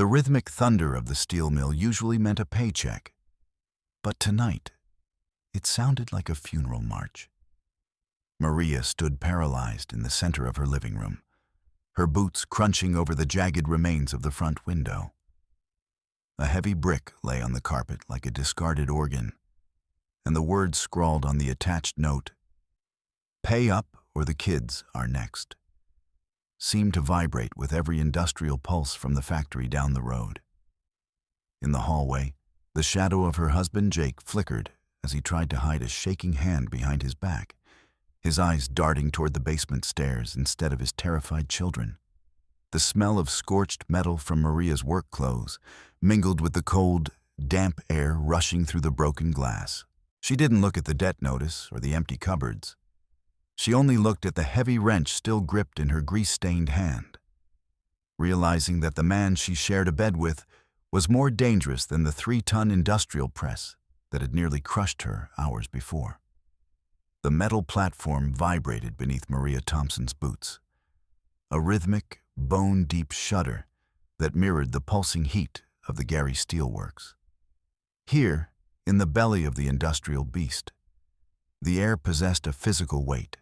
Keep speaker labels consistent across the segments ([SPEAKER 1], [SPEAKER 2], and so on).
[SPEAKER 1] The rhythmic thunder of the steel mill usually meant a paycheck, but tonight, it sounded like a funeral march. Maria stood paralyzed in the center of her living room, her boots crunching over the jagged remains of the front window. A heavy brick lay on the carpet like a discarded organ, and the words scrawled on the attached note, "Pay up or the kids are next," seemed to vibrate with every industrial pulse from the factory down the road. In the hallway, the shadow of her husband Jake flickered as he tried to hide a shaking hand behind his back, his eyes darting toward the basement stairs instead of his terrified children. The smell of scorched metal from Maria's work clothes mingled with the cold, damp air rushing through the broken glass. She didn't look at the debt notice or the empty cupboards. She only looked at the heavy wrench still gripped in her grease-stained hand, realizing that the man she shared a bed with was more dangerous than the 3-ton industrial press that had nearly crushed her hours before. The metal platform vibrated beneath Maria Thompson's boots, a rhythmic, bone-deep shudder that mirrored the pulsing heat of the Gary Steelworks. Here, in the belly of the industrial beast, the air possessed a physical weight,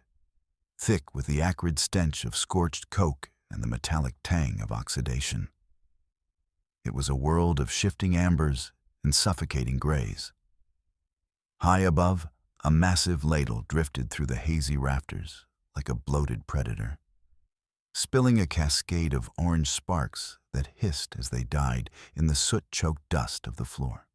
[SPEAKER 1] thick with the acrid stench of scorched coke and the metallic tang of oxidation. It was a world of shifting ambers and suffocating grays. High above, a massive ladle drifted through the hazy rafters like a bloated predator, spilling a cascade of orange sparks that hissed as they died in the soot-choked dust of the floor.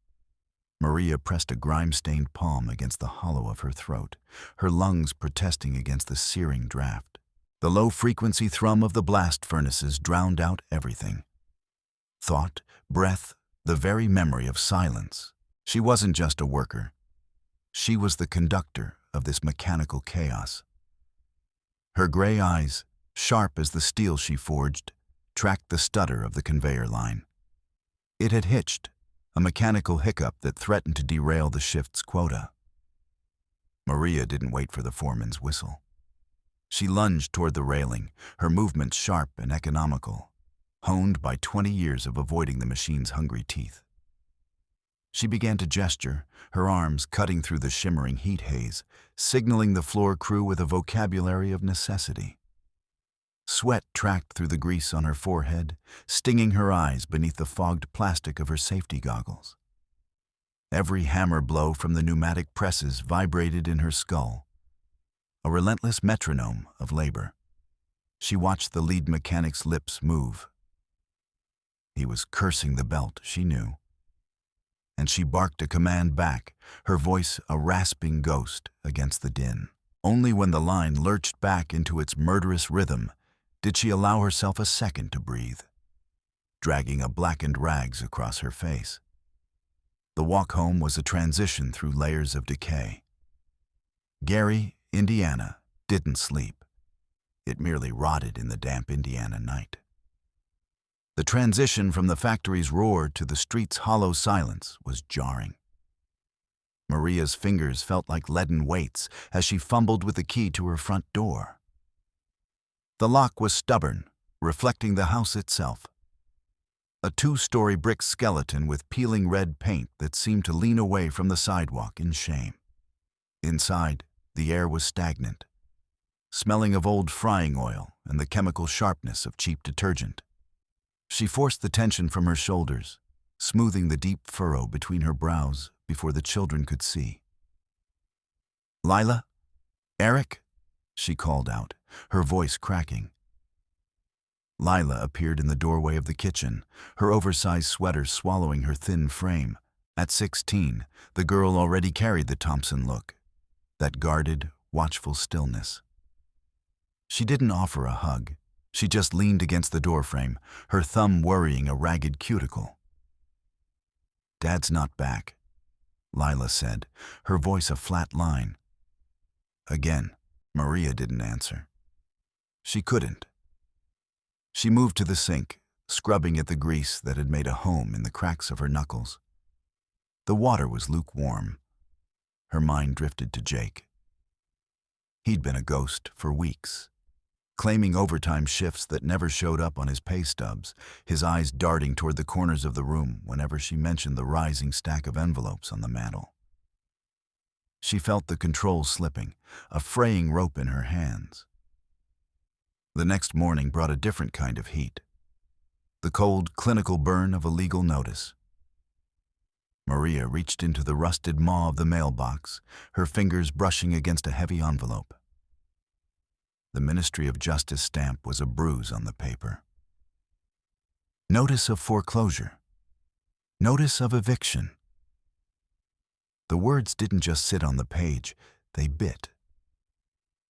[SPEAKER 1] Maria pressed a grime-stained palm against the hollow of her throat, her lungs protesting against the searing draft. The low-frequency thrum of the blast furnaces drowned out everything. Thought, breath, the very memory of silence. She wasn't just a worker. She was the conductor of this mechanical chaos. Her gray eyes, sharp as the steel she forged, tracked the stutter of the conveyor line. It had hitched, a mechanical hiccup that threatened to derail the shift's quota. Maria didn't wait for the foreman's whistle. She lunged toward the railing, her movements sharp and economical, honed by 20 years of avoiding the machine's hungry teeth. She began to gesture, her arms cutting through the shimmering heat haze, signaling the floor crew with a vocabulary of necessity. Sweat tracked through the grease on her forehead, stinging her eyes beneath the fogged plastic of her safety goggles. Every hammer blow from the pneumatic presses vibrated in her skull, a relentless metronome of labor. She watched the lead mechanic's lips move. He was cursing the belt, she knew. And she barked a command back, her voice a rasping ghost against the din. Only when the line lurched back into its murderous rhythm did she allow herself a second to breathe, dragging a blackened rags across her face. The walk home was a transition through layers of decay. Gary, Indiana, didn't sleep. It merely rotted in the damp Indiana night. The transition from the factory's roar to the street's hollow silence was jarring. Maria's fingers felt like leaden weights as she fumbled with the key to her front door. The lock was stubborn, reflecting the house itself. A 2-story brick skeleton with peeling red paint that seemed to lean away from the sidewalk in shame. Inside, the air was stagnant, smelling of old frying oil and the chemical sharpness of cheap detergent. She forced the tension from her shoulders, smoothing the deep furrow between her brows before the children could see. "Lila? Eric?" she called out, her voice cracking. Lila appeared in the doorway of the kitchen, her oversized sweater swallowing her thin frame. At 16, the girl already carried the Thompson look, that guarded, watchful stillness. She didn't offer a hug. She just leaned against the doorframe, her thumb worrying a ragged cuticle. "Dad's not back," Lila said, her voice a flat line. Again, Maria didn't answer. She couldn't. She moved to the sink, scrubbing at the grease that had made a home in the cracks of her knuckles. The water was lukewarm. Her mind drifted to Jake. He'd been a ghost for weeks. claiming overtime shifts that never showed up on his pay stubs, his eyes darting toward the corners of the room whenever she mentioned the rising stack of envelopes on the mantel. She felt the controls slipping, a fraying rope in her hands. The next morning brought a different kind of heat. The cold, clinical burn of a legal notice. Maria reached into the rusted maw of the mailbox, her fingers brushing against a heavy envelope. The Ministry of Justice stamp was a bruise on the paper. Notice of foreclosure. Notice of eviction. The words didn't just sit on the page, they bit.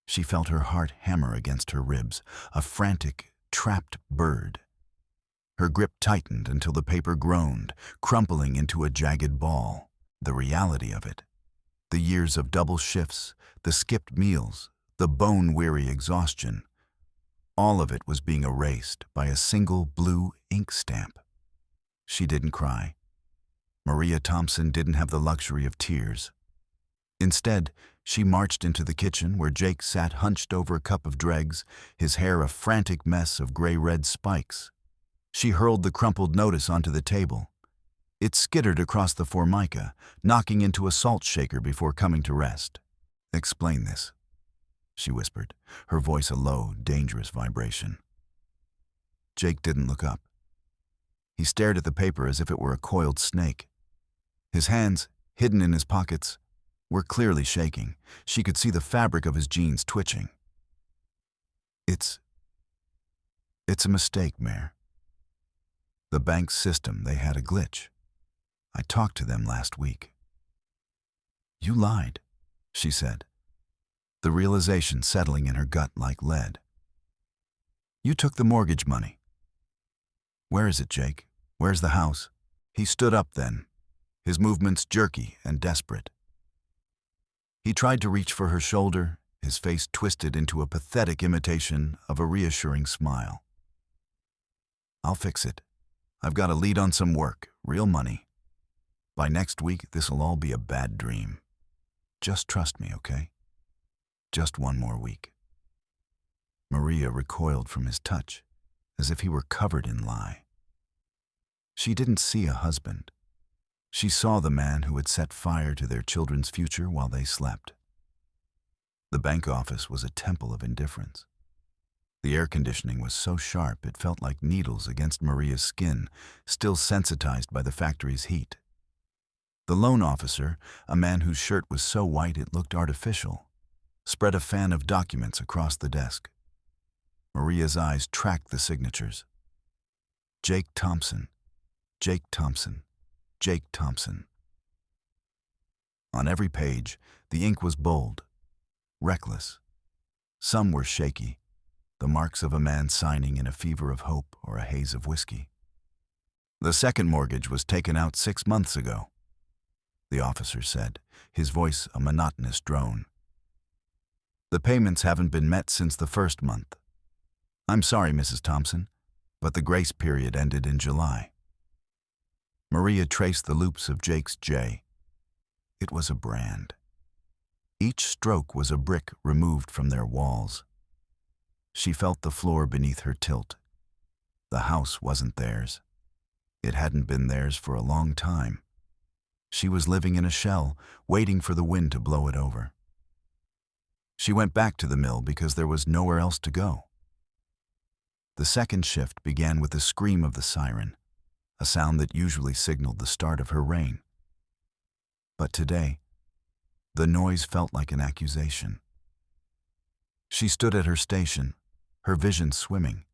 [SPEAKER 1] She felt her heart hammer against her ribs, a frantic, trapped bird. Her grip tightened until the paper groaned, crumpling into a jagged ball. The reality of it. The years of double shifts, the skipped meals, the bone-weary exhaustion. All of it was being erased by a single blue ink stamp. She didn't cry. Maria Thompson didn't have the luxury of tears. Instead, she marched into the kitchen where Jake sat hunched over a cup of dregs, his hair a frantic mess of gray-red spikes. She hurled the crumpled notice onto the table. It skittered across the formica, knocking into a salt shaker before coming to rest. "Explain this," she whispered, her voice a low, dangerous vibration. Jake didn't look up. He stared at the paper as if it were a coiled snake. His hands, hidden in his pockets, were clearly shaking. She could see the fabric of his jeans twitching. It's a mistake, Mayor. The bank's system, they had a glitch. I talked to them last week." "You lied," she said, the realization settling in her gut like lead. "You took the mortgage money." "Where is it, Jake? Where's the house?" He stood up then, his movements jerky and desperate. He tried to reach for her shoulder, his face twisted into a pathetic imitation of a reassuring smile. "I'll fix it. I've got a lead on some work, real money. By next week, this'll all be a bad dream. Just trust me, okay? Just one more week." Maria recoiled from his touch, as if he were covered in lie. She didn't see a husband. She saw the man who had set fire to their children's future while they slept. The bank office was a temple of indifference. The air conditioning was so sharp it felt like needles against Maria's skin, still sensitized by the factory's heat. The loan officer, a man whose shirt was so white it looked artificial, spread a fan of documents across the desk. Maria's eyes tracked the signatures. Jake Thompson, Jake Thompson, Jake Thompson. On every page, the ink was bold, reckless. Some were shaky, the marks of a man signing in a fever of hope or a haze of whiskey. "The second mortgage was taken out 6 months ago," the officer said, his voice a monotonous drone. "The payments haven't been met since the first month. I'm sorry, Mrs. Thompson, but the grace period ended in July." Maria traced the loops of Jake's J. It was a brand. Each stroke was a brick removed from their walls. She felt the floor beneath her tilt. The house wasn't theirs. It hadn't been theirs for a long time. She was living in a shell, waiting for the wind to blow it over. She went back to the mill because there was nowhere else to go. The second shift began with the scream of the siren, a sound that usually signaled the start of her reign. But today, the noise felt like an accusation. She stood at her station, her vision swimming.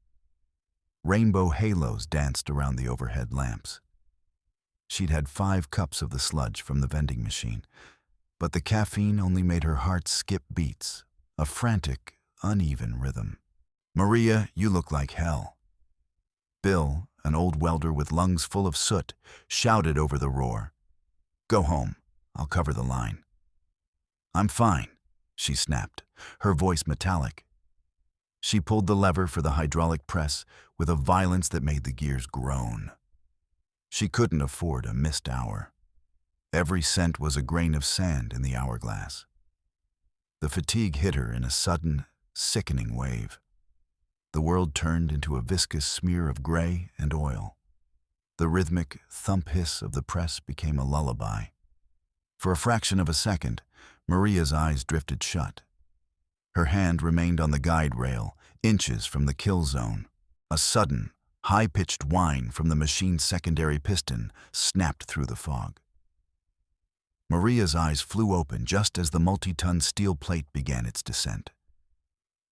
[SPEAKER 1] Rainbow halos danced around the overhead lamps. She'd had 5 cups of the sludge from the vending machine, but the caffeine only made her heart skip beats, a frantic, uneven rhythm. "Maria, you look like hell." Bill, an old welder with lungs full of soot, shouted over the roar. "Go home. I'll cover the line." "I'm fine," she snapped, her voice metallic. She pulled the lever for the hydraulic press with a violence that made the gears groan. She couldn't afford a missed hour. Every cent was a grain of sand in the hourglass. The fatigue hit her in a sudden, sickening wave. the world turned into a viscous smear of gray and oil. The rhythmic thump-hiss of the press became a lullaby. For a fraction of a second, Maria's eyes drifted shut. Her hand remained on the guide rail, inches from the kill zone. A sudden, high-pitched whine from the machine's secondary piston snapped through the fog. Maria's eyes flew open just as the multi-ton steel plate began its descent.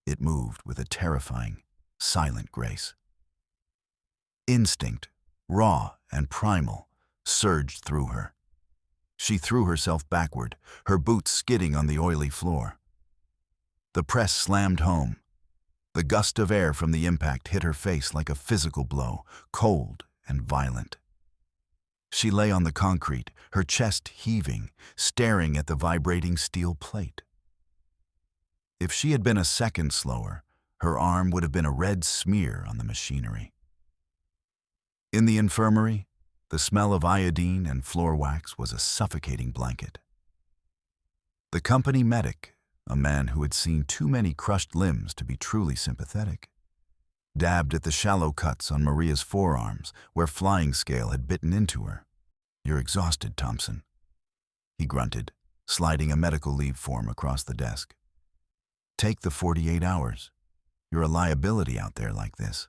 [SPEAKER 1] It moved with a terrifying, silent grace. Instinct, raw and primal, surged through her. She threw herself backward, her boots skidding on the oily floor. The press slammed home. The gust of air from the impact hit her face like a physical blow, cold and violent. She lay on the concrete, her chest heaving, staring at the vibrating steel plate. If she had been a second slower, her arm would have been a red smear on the machinery. In the infirmary, the smell of iodine and floor wax was a suffocating blanket. The company medic, a man who had seen too many crushed limbs to be truly sympathetic, dabbed at the shallow cuts on Maria's forearms where flying scale had bitten into her. "You're exhausted, Thompson," he grunted, sliding a medical leave form across the desk. "Take the 48 hours. You're a liability out there like this."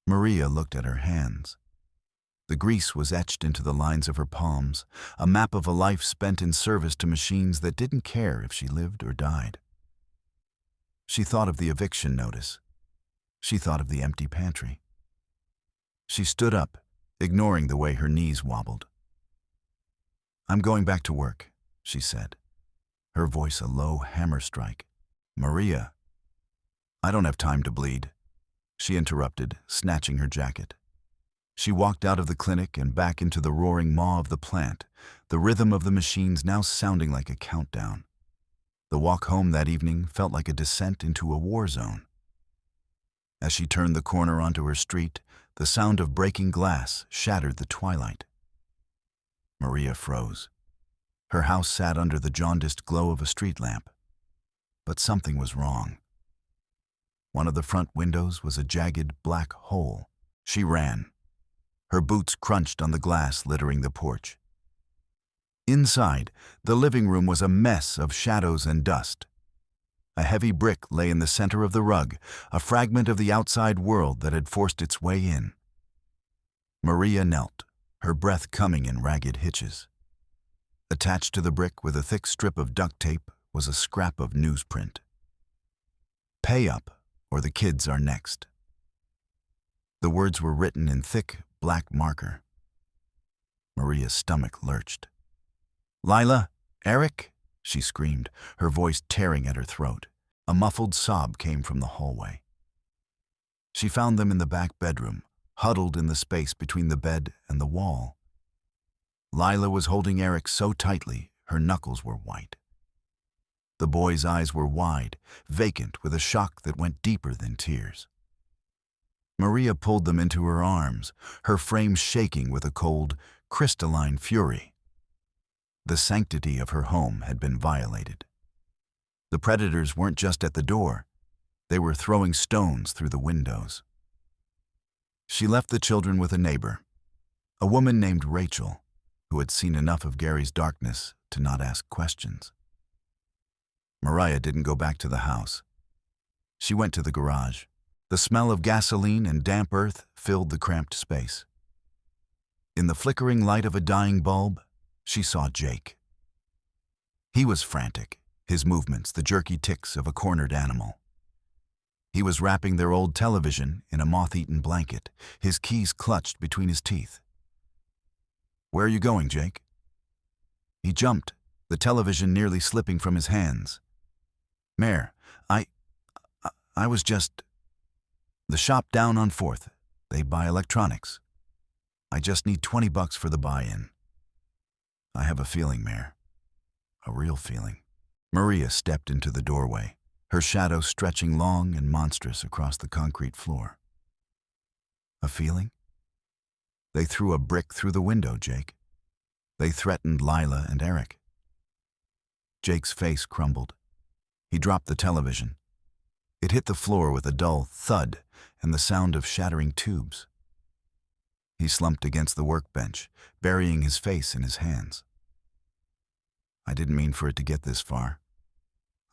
[SPEAKER 1] Maria looked at her hands. The grease was etched into the lines of her palms, a map of a life spent in service to machines that didn't care if she lived or died. She thought of the eviction notice. She thought of the empty pantry. She stood up, ignoring the way her knees wobbled. "I'm going back to work," she said, her voice a low hammer strike. "Maria." "I don't have time to bleed," she interrupted, snatching her jacket. She walked out of the clinic and back into the roaring maw of the plant, the rhythm of the machines now sounding like a countdown. The walk home that evening felt like a descent into a war zone. As she turned the corner onto her street, the sound of breaking glass shattered the twilight. Maria froze. Her house sat under the jaundiced glow of a street lamp. But something was wrong. One of the front windows was a jagged black hole. She ran. Her boots crunched on the glass littering the porch. Inside, the living room was a mess of shadows and dust. A heavy brick lay in the center of the rug, a fragment of the outside world that had forced its way in. Maria knelt, her breath coming in ragged hitches. Attached to the brick with a thick strip of duct tape was a scrap of newsprint. "Pay up, or the kids are next." The words were written in thick, black marker. Maria's stomach lurched. "Lila? Eric?" she screamed, her voice tearing at her throat. A muffled sob came from the hallway. She found them in the back bedroom, huddled in the space between the bed and the wall. Lila was holding Eric so tightly, her knuckles were white. The boy's eyes were wide, vacant with a shock that went deeper than tears. Maria pulled them into her arms, her frame shaking with a cold, crystalline fury. The sanctity of her home had been violated. The predators weren't just at the door. They were throwing stones through the windows. She left the children with a neighbor, a woman named Rachel, who had seen enough of Gary's darkness to not ask questions. Maria didn't go back to the house. She went to the garage. The smell of gasoline and damp earth filled the cramped space. In the flickering light of a dying bulb, she saw Jake. He was frantic, his movements the jerky ticks of a cornered animal. He was wrapping their old television in a moth-eaten blanket, his keys clutched between his teeth. "Where are you going, Jake?" He jumped, the television nearly slipping from his hands. "Mayor, I was just... the shop down on 4th. They buy electronics. I just need $20 for the buy-in." "I have a feeling, Mayor. A real feeling." Maria stepped into the doorway, her shadow stretching long and monstrous across the concrete floor. "A feeling? They threw a brick through the window, Jake. They threatened Lila and Eric." Jake's face crumbled. He dropped the television. It hit the floor with a dull thud and the sound of shattering tubes. He slumped against the workbench, burying his face in his hands. I didn't mean for it to get this far.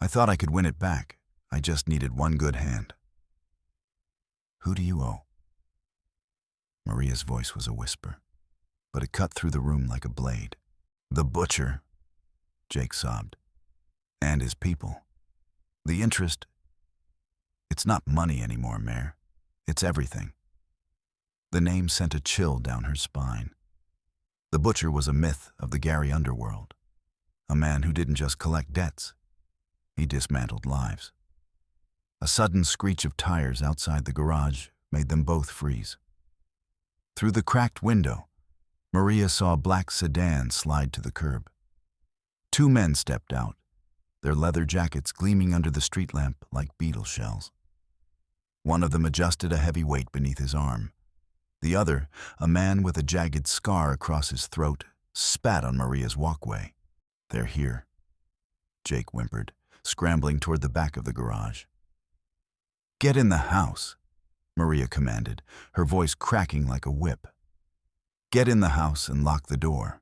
[SPEAKER 1] I thought I could win it back. I just needed one good hand. Who do you owe? Maria's voice was a whisper, but it cut through the room like a blade. The butcher, Jake sobbed. And his people. The interest. It's not money anymore, Mare. It's everything. The name sent a chill down her spine. The butcher was a myth of the Gary underworld. A man who didn't just collect debts. He dismantled lives. A sudden screech of tires outside the garage made them both freeze. Through the cracked window, Maria saw a black sedan slide to the curb. Two men stepped out, their leather jackets gleaming under the street lamp like beetle shells. One of them adjusted a heavy weight beneath his arm. The other, a man with a jagged scar across his throat, spat on Maria's walkway. They're here, Jake whimpered, scrambling toward the back of the garage. Get in the house, Maria commanded, her voice cracking like a whip. Get in the house and lock the door.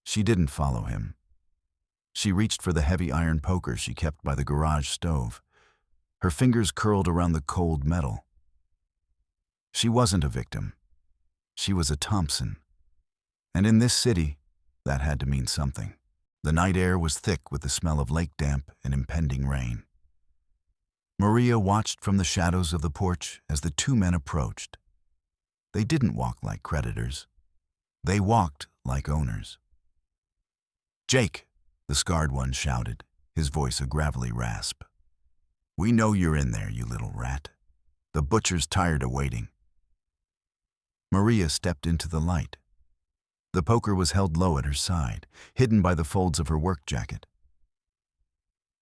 [SPEAKER 1] She didn't follow him. She reached for the heavy iron poker she kept by the garage stove. Her fingers curled around the cold metal. She wasn't a victim. She was a Thompson. And in this city, that had to mean something. The night air was thick with the smell of lake damp and impending rain. Maria watched from the shadows of the porch as the two men approached. They didn't walk like creditors. They walked like owners. Jake, the scarred one shouted, his voice a gravelly rasp. We know you're in there, you little rat. The butcher's tired of waiting. Maria stepped into the light. The poker was held low at her side, hidden by the folds of her work jacket.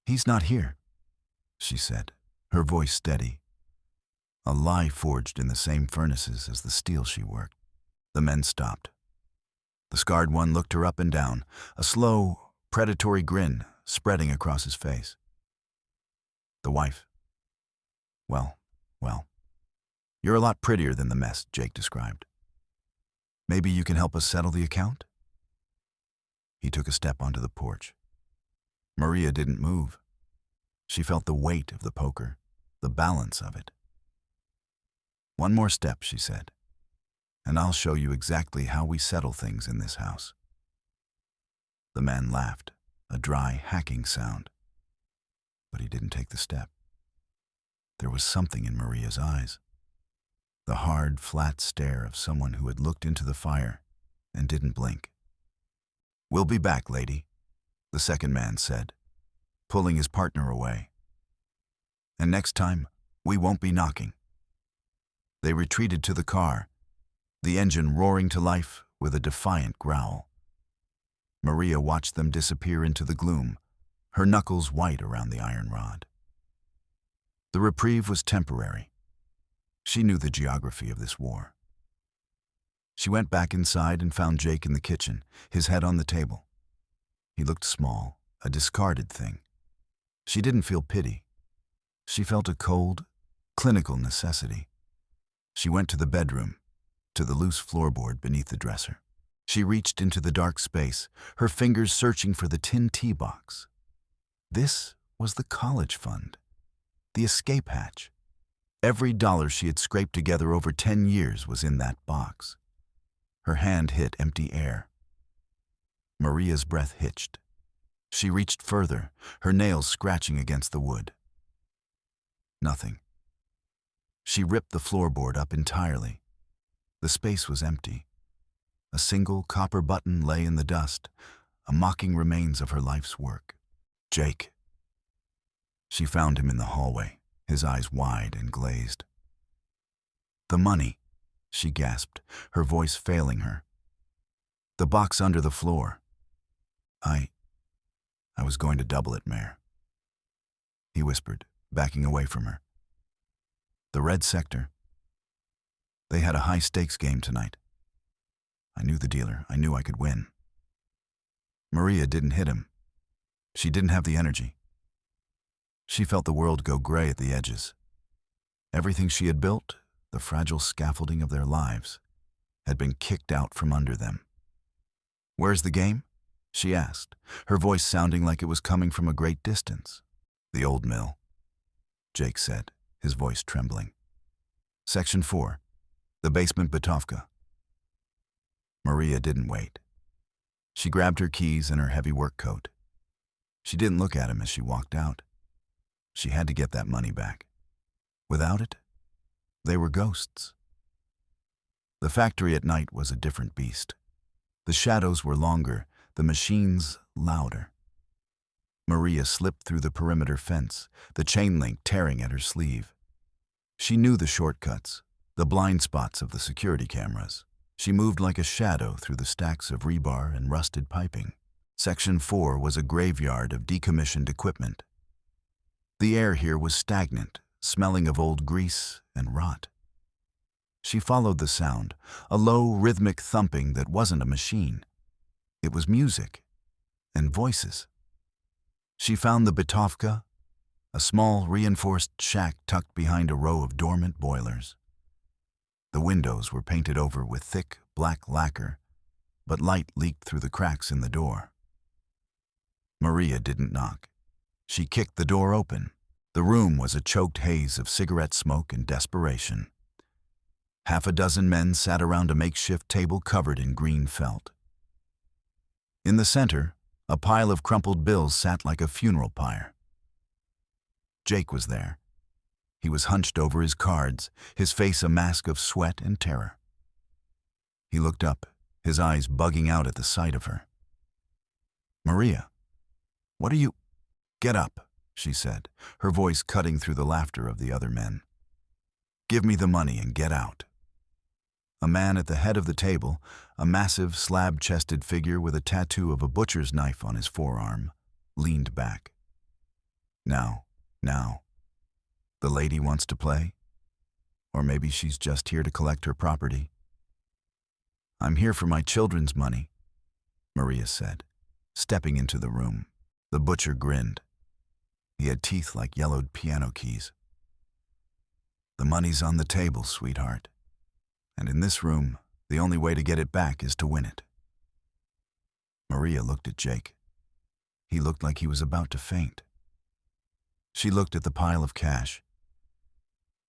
[SPEAKER 1] He's not here, she said, her voice steady. A lie forged in the same furnaces as the steel she worked. The men stopped. The scarred one looked her up and down, a slow, predatory grin spreading across his face. The wife. Well, you're a lot prettier than the mess Jake described. Maybe you can help us settle the account? He took a step onto the porch. Maria didn't move. She felt the weight of the poker, the balance of it. One more step, she said, and I'll show you exactly how we settle things in this house. The man laughed, a dry, hacking sound. But he didn't take the step. There was something in Maria's eyes. The hard, flat stare of someone who had looked into the fire and didn't blink. We'll be back, lady, the second man said, pulling his partner away. And next time, we won't be knocking. They retreated to the car, the engine roaring to life with a defiant growl. Maria watched them disappear into the gloom, her knuckles white around the iron rod. The reprieve was temporary. She knew the geography of this war. She went back inside and found Jake in the kitchen, his head on the table. He looked small, a discarded thing. She didn't feel pity. She felt a cold, clinical necessity. She went to the bedroom, to the loose floorboard beneath the dresser. She reached into the dark space, her fingers searching for the tin tea box. This was the college fund, the escape hatch. Every dollar she had scraped together over 10 years was in that box. Her hand hit empty air. Maria's breath hitched. She reached further, her nails scratching against the wood. Nothing. She ripped the floorboard up entirely. The space was empty. A single copper button lay in the dust, a mocking remains of her life's work. Jake. She found him in the hallway, his eyes wide and glazed. The money, she gasped, her voice failing her. The box under the floor. I was going to double it, Mare. He whispered, backing away from her. The red sector. They had a high-stakes game tonight. I knew the dealer. I knew I could win. Maria didn't hit him. She didn't have the energy. She felt the world go gray at the edges. Everything she had built, the fragile scaffolding of their lives, had been kicked out from under them. "Where's the game?" she asked, her voice sounding like it was coming from a great distance. "The old mill," Jake said, his voice trembling. "Section 4, the basement Batovka." Maria didn't wait. She grabbed her keys and her heavy work coat. She didn't look at him as she walked out. She had to get that money back. Without it, they were ghosts. The factory at night was a different beast. The shadows were longer, the machines louder. Maria slipped through the perimeter fence, the chain link tearing at her sleeve. She knew the shortcuts, the blind spots of the security cameras. She moved like a shadow through the stacks of rebar and rusted piping. Section 4 was a graveyard of decommissioned equipment. The air here was stagnant, smelling of old grease and rot. She followed the sound, a low, rhythmic thumping that wasn't a machine. It was music and voices. She found the Batovka, a small, reinforced shack tucked behind a row of dormant boilers. The windows were painted over with thick, black lacquer, but light leaked through the cracks in the door. Maria didn't knock. She kicked the door open. The room was a choked haze of cigarette smoke and desperation. Half a dozen men sat around a makeshift table covered in green felt. In the center, a pile of crumpled bills sat like a funeral pyre. Jake was there. He was hunched over his cards, his face a mask of sweat and terror. He looked up, his eyes bugging out at the sight of her. "Maria, what are you—" "Get up," she said, her voice cutting through the laughter of the other men. "Give me the money and get out." A man at the head of the table, a massive, slab-chested figure with a tattoo of a butcher's knife on his forearm, leaned back. Now. The lady wants to play? Or maybe she's just here to collect her property. "I'm here for my children's money," Maria said, stepping into the room. The butcher grinned. He had teeth like yellowed piano keys. "The money's on the table, sweetheart. And in this room, the only way to get it back is to win it." Maria looked at Jake. He looked like he was about to faint. She looked at the pile of cash.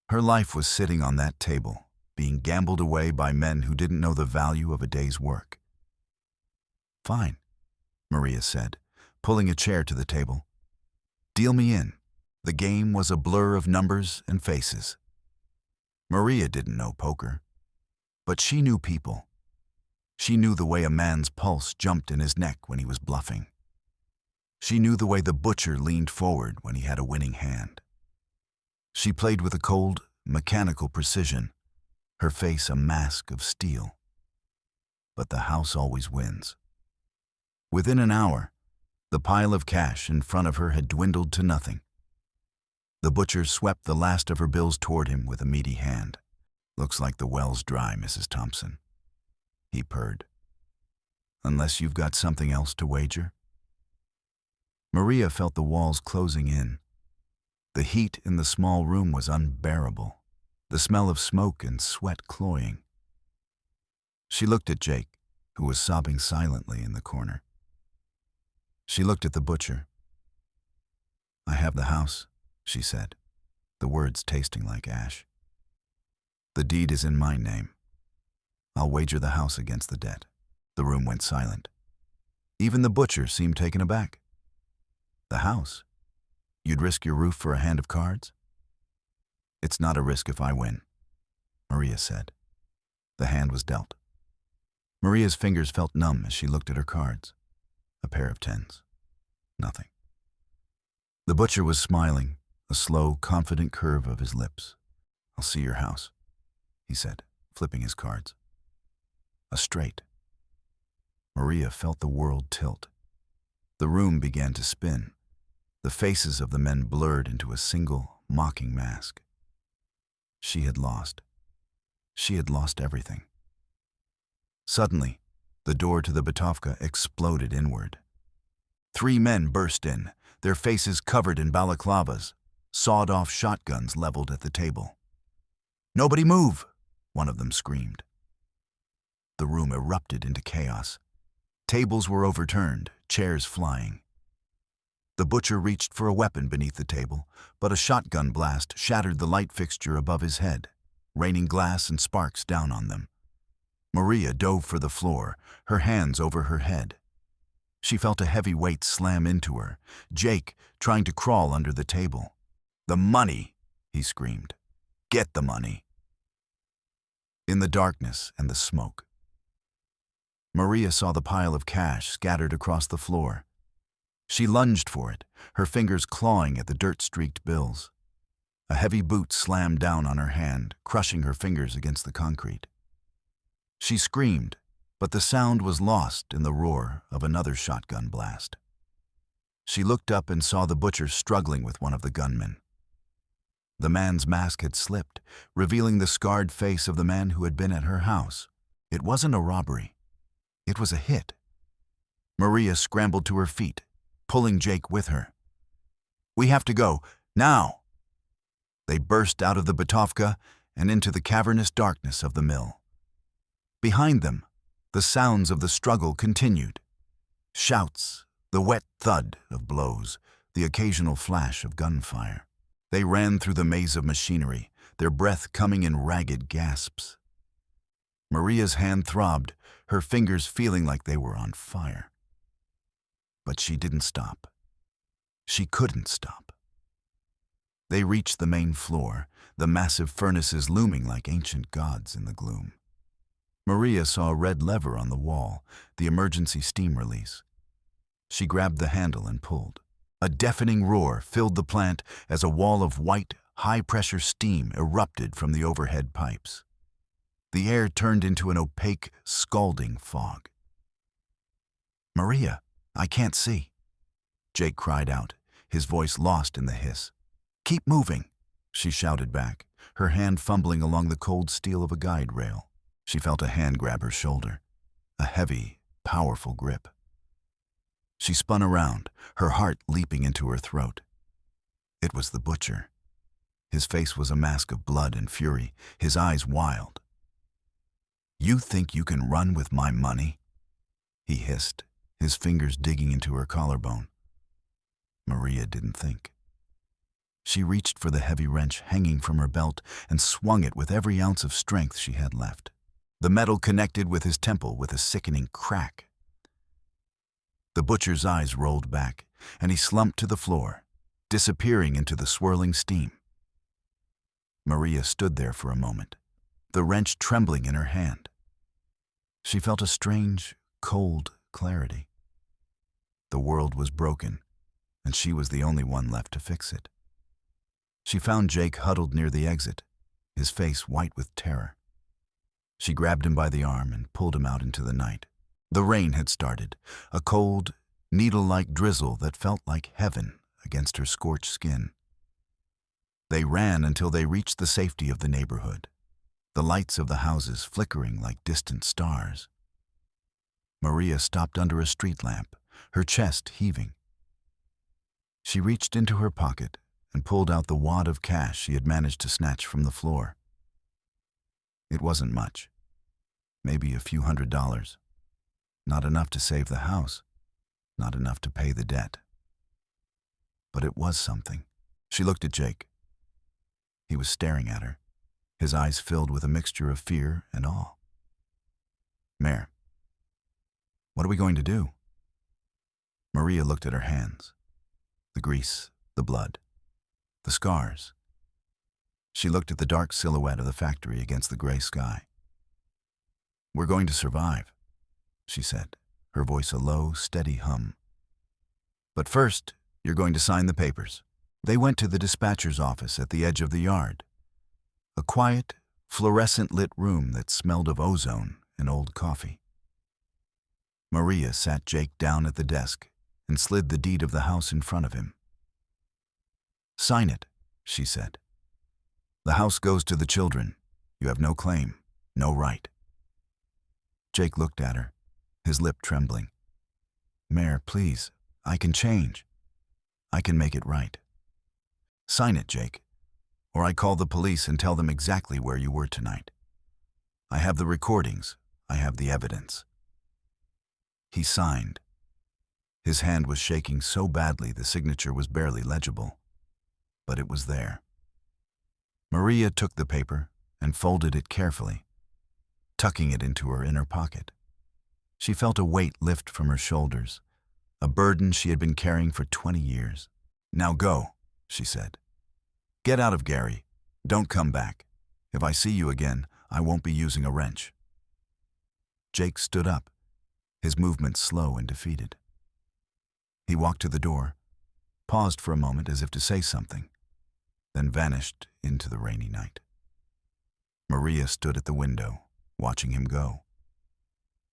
[SPEAKER 1] Her life was sitting on that table, being gambled away by men who didn't know the value of a day's work. "Fine," Maria said, pulling a chair to the table. "Deal me in." The game was a blur of numbers and faces. Maria didn't know poker, but she knew people. She knew the way a man's pulse jumped in his neck when he was bluffing. She knew the way the butcher leaned forward when he had a winning hand. She played with a cold, mechanical precision, her face a mask of steel. But the house always wins. Within an hour, the pile of cash in front of her had dwindled to nothing. The butcher swept the last of her bills toward him with a meaty hand. "Looks like the well's dry, Mrs. Thompson," he purred. "Unless you've got something else to wager?" Maria felt the walls closing in. The heat in the small room was unbearable, the smell of smoke and sweat cloying. She looked at Jake, who was sobbing silently in the corner. She looked at the butcher. "I have the house," she said, the words tasting like ash. "The deed is in my name. I'll wager the house against the debt." The room went silent. Even the butcher seemed taken aback. "The house? You'd risk your roof for a hand of cards?" "It's not a risk if I win," Maria said. The hand was dealt. Maria's fingers felt numb as she looked at her cards. A pair of tens. Nothing. The butcher was smiling, a slow, confident curve of his lips. "I'll see your house," he said, flipping his cards. A straight. Maria felt the world tilt. The room began to spin. The faces of the men blurred into a single, mocking mask. She had lost. She had lost everything. Suddenly, the door to the Batovka exploded inward. 3 men burst in, their faces covered in balaclavas, sawed-off shotguns leveled at the table. "Nobody move!" one of them screamed. The room erupted into chaos. Tables were overturned, chairs flying. The butcher reached for a weapon beneath the table, but a shotgun blast shattered the light fixture above his head, raining glass and sparks down on them. Maria dove for the floor, her hands over her head. She felt a heavy weight slam into her, Jake trying to crawl under the table. "The money!" he screamed. "Get the money!" In the darkness and the smoke, Maria saw the pile of cash scattered across the floor. She lunged for it, her fingers clawing at the dirt-streaked bills. A heavy boot slammed down on her hand, crushing her fingers against the concrete. She screamed, but the sound was lost in the roar of another shotgun blast. She looked up and saw the butcher struggling with one of the gunmen. The man's mask had slipped, revealing the scarred face of the man who had been at her house. It wasn't a robbery. It was a hit. Maria scrambled to her feet, pulling Jake with her. "We have to go, now!" They burst out of the Batovka and into the cavernous darkness of the mill. Behind them, the sounds of the struggle continued. Shouts, the wet thud of blows, the occasional flash of gunfire. They ran through the maze of machinery, their breath coming in ragged gasps. Maria's hand throbbed, her fingers feeling like they were on fire. But she didn't stop. She couldn't stop. They reached the main floor, the massive furnaces looming like ancient gods in the gloom. Maria saw a red lever on the wall, the emergency steam release. She grabbed the handle and pulled. A deafening roar filled the plant as a wall of white, high-pressure steam erupted from the overhead pipes. The air turned into an opaque, scalding fog. "Maria, I can't see," Jake cried out, his voice lost in the hiss. "Keep moving," she shouted back, her hand fumbling along the cold steel of a guide rail. She felt a hand grab her shoulder, a heavy, powerful grip. She spun around, her heart leaping into her throat. It was the butcher. His face was a mask of blood and fury, his eyes wild. "You think you can run with my money?" he hissed, his fingers digging into her collarbone. Maria didn't think. She reached for the heavy wrench hanging from her belt and swung it with every ounce of strength she had left. The metal connected with his temple with a sickening crack. The butcher's eyes rolled back, and he slumped to the floor, disappearing into the swirling steam. Maria stood there for a moment, the wrench trembling in her hand. She felt a strange, cold clarity. The world was broken, and she was the only one left to fix it. She found Jake huddled near the exit, his face white with terror. She grabbed him by the arm and pulled him out into the night. The rain had started, a cold, needle-like drizzle that felt like heaven against her scorched skin. They ran until they reached the safety of the neighborhood, the lights of the houses flickering like distant stars. Maria stopped under a street lamp, her chest heaving. She reached into her pocket and pulled out the wad of cash she had managed to snatch from the floor. It wasn't much, maybe a few $100s. Not enough to save the house, not enough to pay the debt. But it was something. She looked at Jake. He was staring at her, his eyes filled with a mixture of fear and awe. "Mare, what are we going to do?" Maria looked at her hands. The grease, the blood, the scars. She looked at the dark silhouette of the factory against the gray sky. "We're going to survive," she said, her voice a low, steady hum. "But first, you're going to sign the papers." They went to the dispatcher's office at the edge of the yard, a quiet, fluorescent-lit room that smelled of ozone and old coffee. Maria sat Jake down at the desk and slid the deed of the house in front of him. "Sign it," she said. "The house goes to the children. You have no claim, no right." Jake looked at her, his lip trembling. "Mare, please, I can change. I can make it right. Sign it, Jake, or I call the police and tell them exactly where you were tonight. I have the recordings. I have the evidence." He signed. His hand was shaking so badly the signature was barely legible, but it was there. Maria took the paper and folded it carefully, tucking it into her inner pocket. She felt a weight lift from her shoulders, a burden she had been carrying for 20 years. "Now go," she said. "Get out of Gary. Don't come back. If I see you again, I won't be using a wrench." Jake stood up, his movements slow and defeated. He walked to the door, paused for a moment as if to say something, then vanished into the rainy night. Maria stood at the window, watching him go.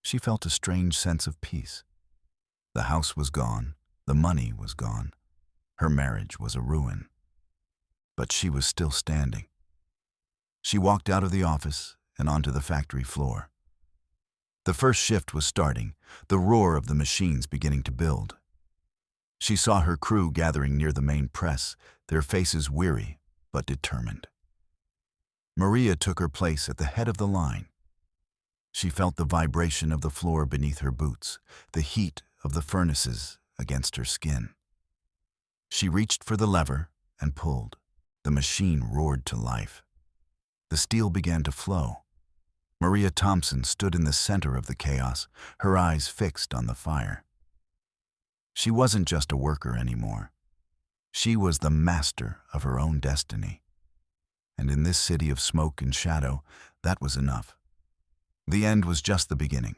[SPEAKER 1] She felt a strange sense of peace. The house was gone, the money was gone, her marriage was a ruin. But she was still standing. She walked out of the office and onto the factory floor. The first shift was starting, the roar of the machines beginning to build. She saw her crew gathering near the main press, their faces weary but determined. Maria took her place at the head of the line. She felt the vibration of the floor beneath her boots, the heat of the furnaces against her skin. She reached for the lever and pulled. The machine roared to life. The steel began to flow. Maria Thompson stood in the center of the chaos, her eyes fixed on the fire. She wasn't just a worker anymore. She was the master of her own destiny. And in this city of smoke and shadow, that was enough. The end was just the beginning.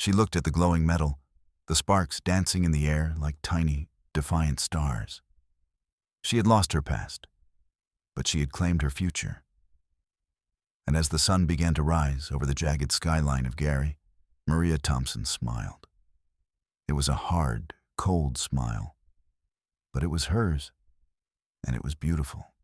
[SPEAKER 1] She looked at the glowing metal, the sparks dancing in the air like tiny, defiant stars. She had lost her past, but she had claimed her future. And as the sun began to rise over the jagged skyline of Gary, Maria Thompson smiled. It was a hard, cold smile, but it was hers, and it was beautiful.